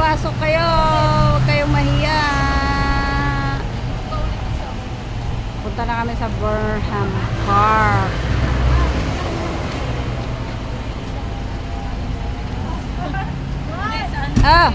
Pasok kayo. Huwag kayong mahiya. Punta na kami sa Burnham Park. Ah!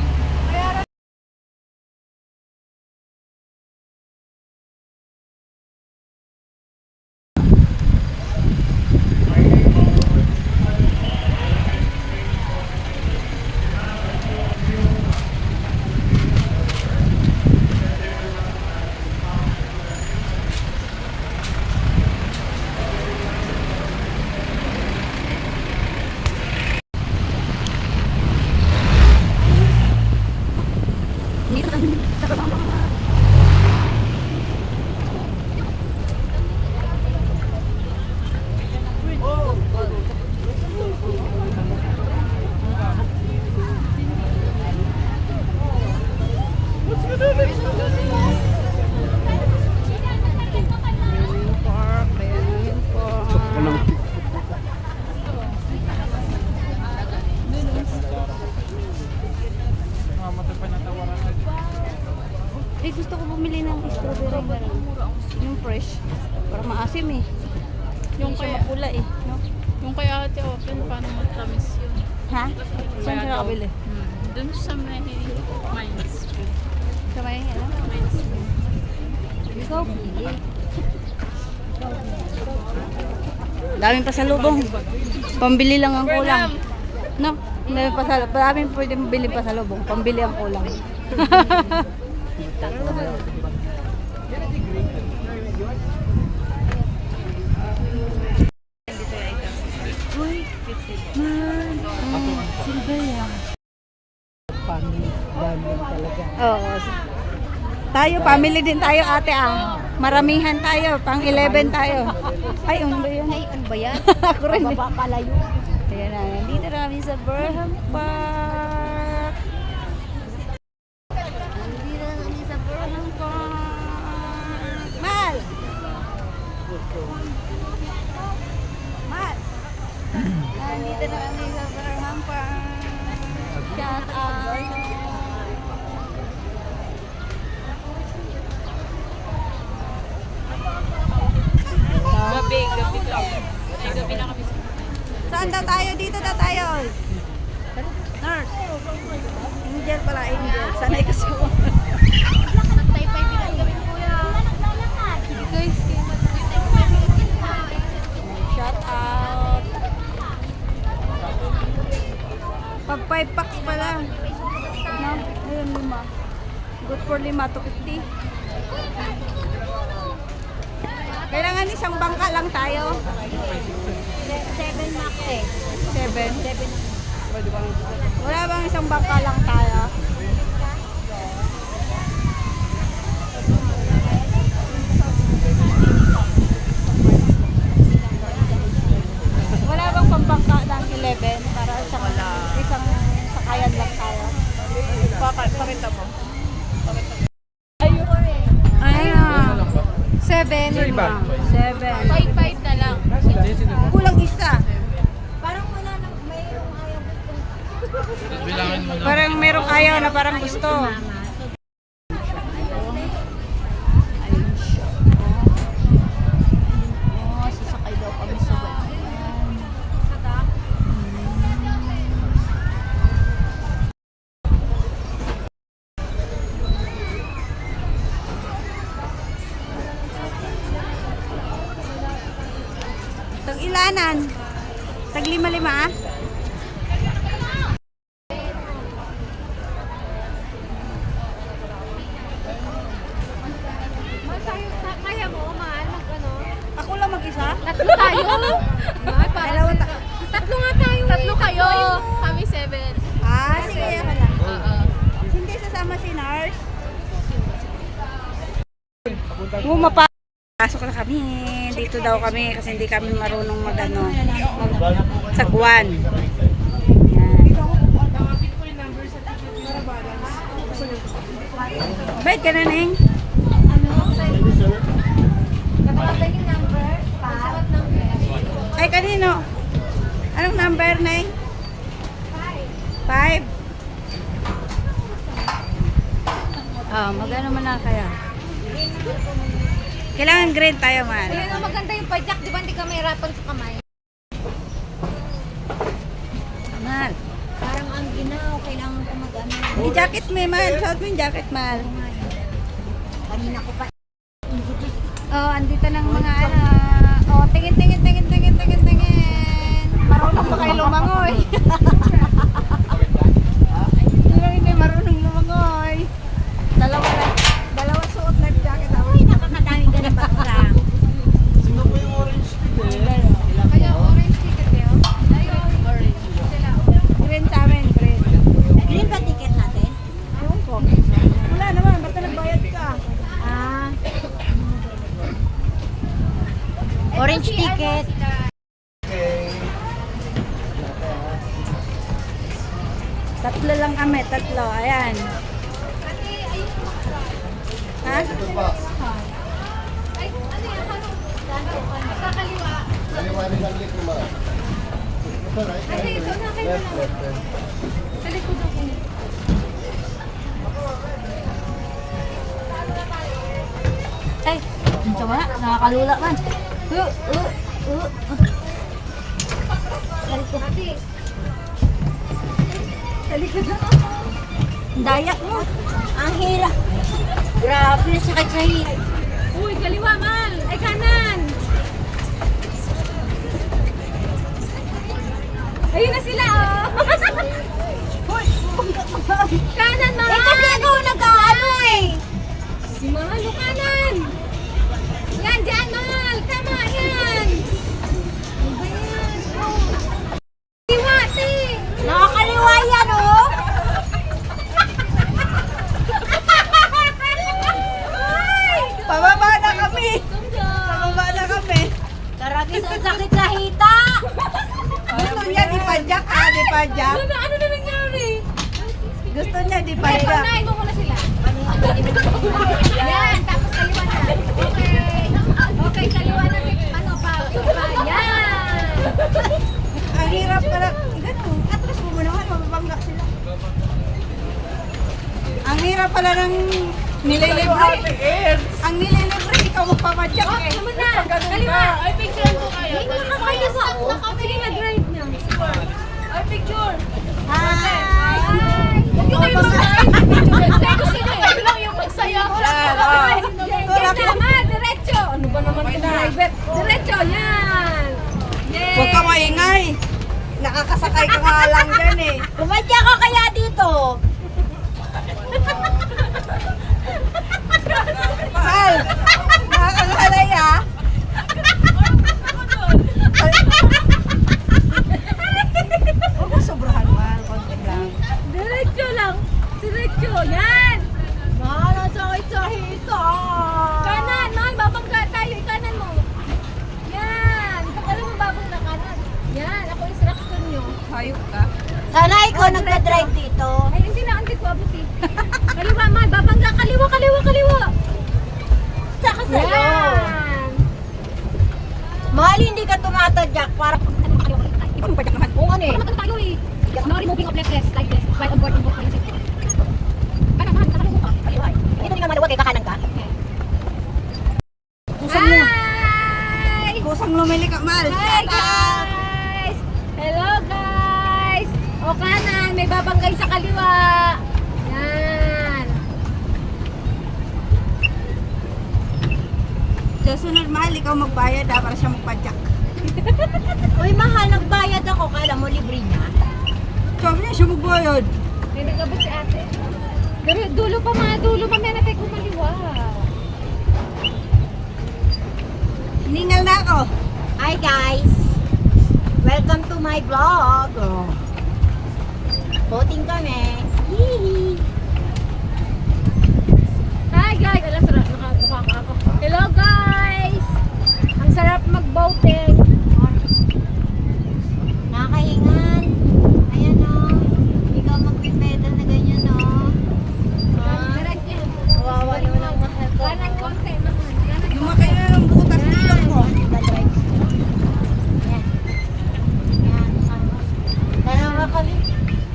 Eh, gusto ko bumili ng strawberry na lang. Yung fresh. Para maasim eh. Yung kaya pula eh. No? Yung kay ate open, paano matamis yun? Ha? Saan ka nakabili? Doon sa may Main Street. Sa may ano? Main Street. Ikaw pili. Daming pasalubong. Pambili lang ang kulang. No? Daming pwedeng bili pasalubong. Pambili ang kulang. Uy, man, silver yan. Oo. Tayo, family din tayo ate ah. Maramihan tayo, pang 11 tayo. Ay, ano ba yan? Ay, ano ba yan? Ako rin. Palayo. Ayan na, nandito na kami sa Burnham Park. Nandito na kami sa Burnham Park. Mal! Mal! Nandito na kami sa Burnham Park. Shout out! Gabi lang. Ay, gabi na kami sa Saan daw tayo? Dito daw tayo. Nurse. Angel pala, Angel. Sanay kasi ako. Nagtaypay bilang gawin kuya. guys. Shout out. Pag 5 packs pala. No? Ayun, 5. Good for 5 to 50. Kailangan isang bangka lang tayo. 7 max eh. 7. Wala bang isang bangka lang tayo? Wala bang pambangka ng 11 para isang sakayan lang tayo? Pakita mo. Ayun. 7. 7. 5 na lang. Kulang isa. Parang wala nang mayroong ayaw. Parang merong ayaw na parang gusto. Ayun siya. Oh, sasakay daw kami sa ganyan. Tag-ilanan. Tag-5-5 ah. Kaya mo, mahal, mag-ano? Ako lang mag-isa? Tatlo tayo. Dalawa Tatlo nga tayo. Tatlo kayo. Kami 7. Ah, sige ako lang. Oo. Hindi sasama si Nars. Pasok na kami. Dito daw kami kasi hindi kami marunong sagwan. Yan. Bait ka na, Neng? Nakakatayin yung number. Ay, kanino? Anong number, Neng? 5. Magano man na kaya? Kailangan green tayo, man. Ayun ang maganda yung pajak, di ba hindi ka mahirapan sa kamay? Mal. Parang ang ginaw, kailangan ko mag-ano. Yung jacket mo, mal. Suot mo yung jacket, mal. Kanina ko pa. Oh, andito ng mga ano. Oh, tingin. Marunong pa kayo lumangoy. Hindi marunong lumangoy. Dalawa suot life jacket ako. Ay, nakakadami ka na baksa. Sino po yung orange ticket? Kaya orange ticket yun? Orange. Green sa amin, green. Green ba ticket natin? Ewan ko. Wala naman, basta nagbayad ka. Ah. Orange ticket. Okay. Tatlo lang kami, tatlo. Ayan. Ha? Ito pa. Ay, ano yan? Sa kaliwa. Kaliwanin ang lik naman. Ito, right? Ate, ito na kayo Left, na. left, left. Sa likod ako. Ay, ito ba? Nakakalula man. Ate, Sa likod na. Dayak mo. ang hirap. Grabe, sakit sa hirap. Uy, kaliwa mal. Ay, kanan. Ayun na sila, oh. Kanan, mahal. Eh, kasi ikaw nag-ano eh. Si mahal, o kanan. Yan, dyan, mahal. Tama, yan. Ano ba yan? Oh. Kaliwa, ate. Nakakaliwa yan, oh. Ay! Pababa na kami. Pababa na kami. Karagis ang sakit sa hita. Gusto niya di pajak, di pajak. Ano na nangyari? Gusto niya di Ay, pajak. paunahin mo muna sila. Yan, tapos kaliwa na. Okay. Okay, kaliwa na. Ano pa? Yan. Ang hirap pala. Ganun, atras mo muna, mababangga sila. Ang hirap pala ng nililibre. Ang nililibre, ikaw magpapadyak Oh, eh. naman na. Kaliwa. Ay, picture ko kayo. Hindi mo nakakaya sa ako. Sige, mag-drive na. Ay, picture. Hi. Huwag yung kayo mag-drive. Hindi, gusto nyo eh. Lang yung magsaya. Yan naman, diretso. Ano ba naman yung driver? Diretso, yan. Yay. Huwag ka maingay. Nakakasakay ka nga lang dyan eh. Pumadya ka kaya dito. Mahal, nakakanghalay ah. Huwag mo sobrahan, mahal. Konti lang. Diretso lang. Diretso, yan. Mahal, ang sakit sa hito. Kanan, mahal, babangga tayo. Kanan mo. Yan. Alam mo, babangga kanan. Yan, ako instruction nyo. Hayop ka. Sana ikaw nagka-drive dito. Ay, hindi na, hindi ko abuti. Kaliwa, mahal, babangga. Kaliwa, kaliwa, kaliwa. Saka sa'yo. Yan. Mahal, hindi ka tumatadyak para... Ikaw mo pajak naman. Oo, ano eh. Tayo eh. No removing of legs like this. While on board in book. Kanan, mahal, nakakalong mo ka. Kaliwa. Dito hindi ka maluwag eh, kakanan ka. Kusang mo. Hi! Kusang lumili ka, mahal. Hi guys! Hello guys! O kanan, may babanggay sa kaliwa. Yan. Susunod, mahal, ikaw magbayad ha, para siya magpadyak. Uy, mahal, nagbayad ako. Kala mo libre niya. Sabi niya, siya magbayad. May nagabot si ate. Pero dulo pa mga dulo pa may natay kumaliwa. Hiningal na ako. Hi guys! Welcome to my vlog. Voting kami. Hihi. Hi guys! Alam, sarap nakakuha ka ako. Hello guys! Ang sarap mag-voting. Nakakahingan. Ayan o. Ikaw mag-pedal na ganyan o. Wawa naman ang mahal ko. Kanan konti. Lumaki na ng butas ng ilong mo. Dalawa kami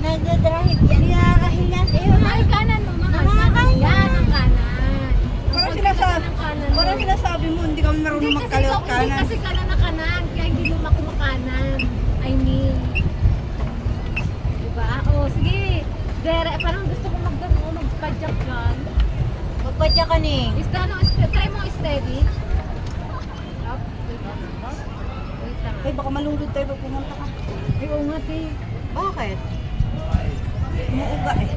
nagdadrive yan. Nakakahiya. Ayun, ay kanan mo, mahal. Yan ang kanan. Napapadya ka ni. Try mo steady. Up. Wait lang. Ay, baka malungkot tayo pag pumunta ka. Ay, oo nga, te. Bakit? Umuuga eh.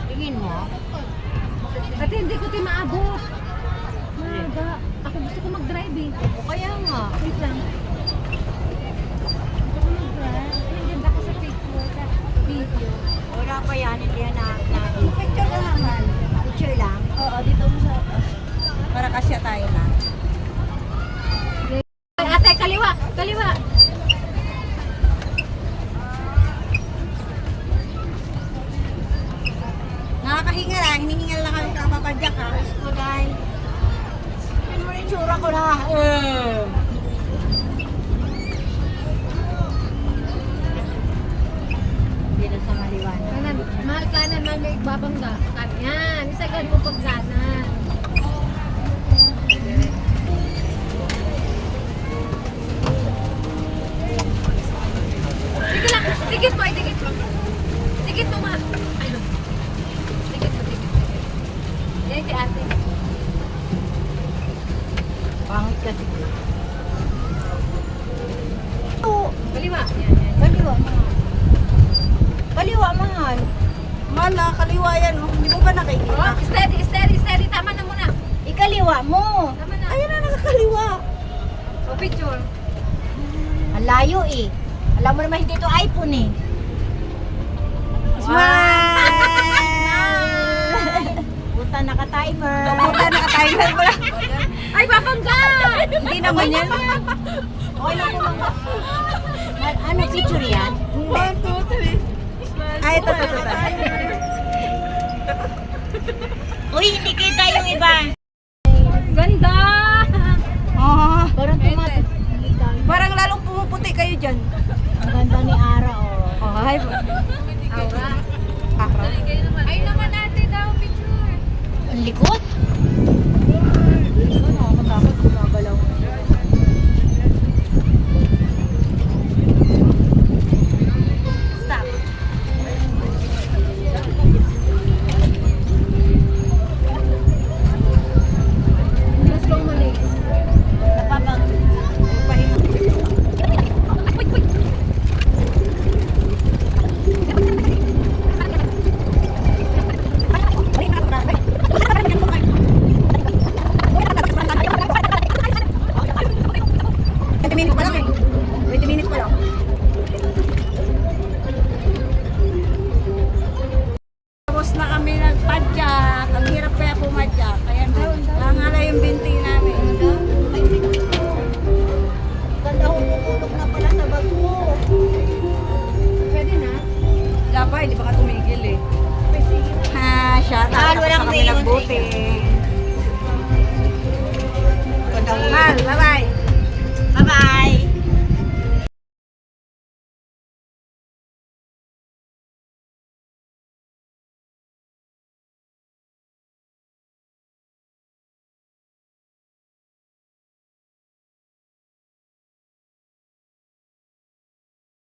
Tingin mo. Ate, hindi ko tayo maabot. Maaga. Ako gusto ko mag-drive eh. O kaya nga. Wait lang. Gusto ko mag-drive. Ay, ganda ko sa picture, sa video. Wala pa yan, hindi yan na. Picture ka naman. Picture lang? Oo, dito mo sa para kasya tayo na. Ay, ate, kaliwa! Kaliwa! Nakakahinga na, hinihingal na kami kapapadyak ha. Gusto, guys. Tignan mo rin tsura ko na. Hindi na sa maliwanag. Kanan, mahal kanan, mahal may babangga. Yan, isa ganun ko pag kanan. Sige lang, tigit mo, tigit mo. Tigit mo, ma. Tigit mo, tigit mo. Yan kay ate. Pangit kasi. Kaliwa. Yan, yan. Kaliwa, mahal. Kaliwa, mahal. Mahal na, kaliwa yan. Oh. Hindi mo ba nakikita? Oh, steady, steady, steady. Tama na muna. Ikaliwa mo. Tama na. Ayun na, nakakaliwa. O, picture. Ang layo eh. Alam mo naman hindi ito iPhone eh. Smile! Buta naka-timer. Buta naka-timer pala. Ay, babangga! Hindi naman yan. Okay lang po mga. Ano picture yan? 1, 2, 3. Ay, ito. Uy, hindi kita yung iba. Ganda! Oh, Parang tumato. parang lalong pumuputi kayo dyan. Ang ganda ni Ara, oh. Oh, hi. Aura. Kakra. Ay naman ate daw, picture. Ang likod. Ano, nakakatakot. Gumagalaw. Stop. Mas slow mo na Napapag. Pahinga. Minutes pa lang eh. 20 minutes pa lang. Tapos na kami nagpadyak. Ang hirap kaya pumadyak. Kaya nangala yung binti namin. Ganda ko pupulok na pala sa bag mo. Pwede na? Wala pa, hindi pa ka tumigil eh. Ha, shout out. Tapos na kami nagbuti. Mal, bye-bye. Bye-bye.